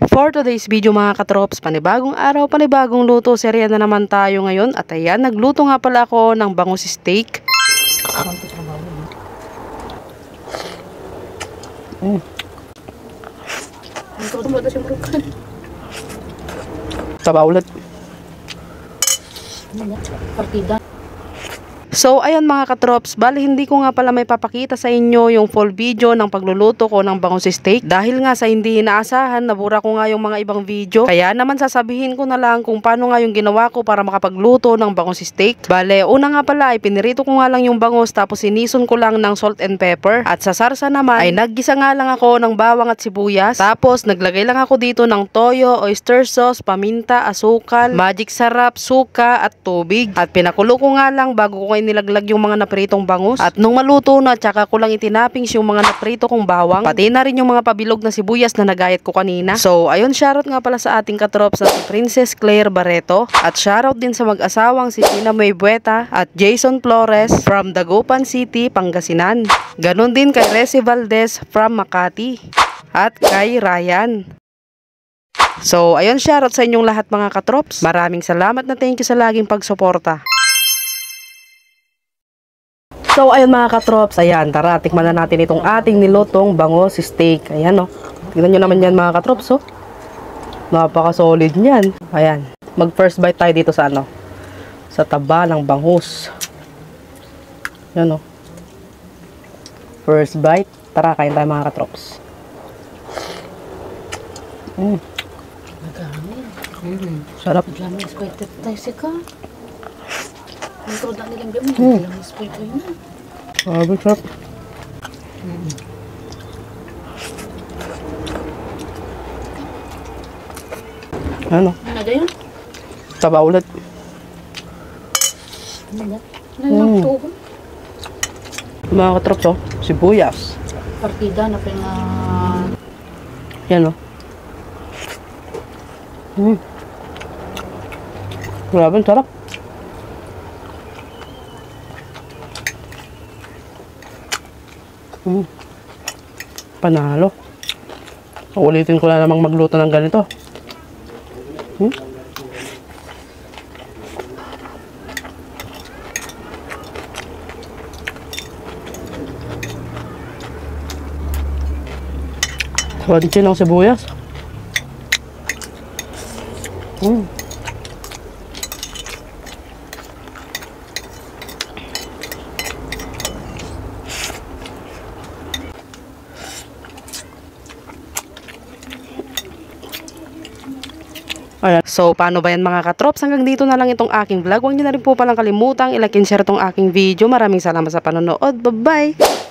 For today's video mga katrops, panibagong araw, panibagong luto, serya na naman tayo ngayon. At ayan, nagluto nga pala ako ng bangus steak. Taba ulit. Partida. So, ayan mga katrops, bali hindi ko nga pala may papakita sa inyo yung full video ng pagluluto ko ng bangus steak. Dahil nga sa hindi inaasahan, nabura ko nga yung mga ibang video. Kaya naman sasabihin ko na lang kung paano nga yung ginawa ko para makapagluto ng bangus steak. Bale, una nga pala ay pinirito ko nga lang yung bangus tapos sinison ko lang ng salt and pepper. At sa sarsa naman ay naggisa nga lang ako ng bawang at sibuyas. Tapos naglagay lang ako dito ng toyo, oyster sauce, paminta, asukal, magic sarap, suka at tubig. At pinakulo ko nga lang bago ko nilaglag yung mga napritong bangus. At nung maluto na, tsaka ko lang itinapings yung mga naprito kong bawang. Pati na rin yung mga pabilog na sibuyas na nagayat ko kanina. So, ayun, shoutout nga pala sa ating katrops na si Princess Claire Barreto. At shoutout din sa mag-asawang si Tina May Bueta at Jason Flores from Dagupan City, Pangasinan. Ganon din kay Resi Valdez from Makati. At kay Ryan. So, ayun, shoutout sa inyong lahat mga katrops. Maraming salamat na thank you sa laging pagsuporta. So, ayun mga katrops, ayan, tara, tikman na natin itong ating nilutong bangus steak. Ayan, oh. Tignan nyo naman yan mga katrops, oh. Napaka-solid niyan. Ayan, mag-first bite tayo dito sa, sa taba ng bangus. Ayan, oh. First bite. Tara, kain tayo mga katrops. Sarap. Lamang expected tayo ka. Ito na nilang gamit. Lamang expected tayo na. Sarap. Ano? Ano na yun? Taba ulit. Ano na? Nalagto ko. Mga katrops, oh. Sibuyas. Partida na pinga... Yan, oh. Grabe, sarap. Panalo. Ulitin ko na namang magluto ng ganito. Crunchy ng sibuyas. Ayan. So, paano ba yan mga katrops? Hanggang dito na lang itong aking vlog. Huwag niyo na rin po palang kalimutang i-like and share itong aking video. Maraming salamat sa panonood. Bye-bye!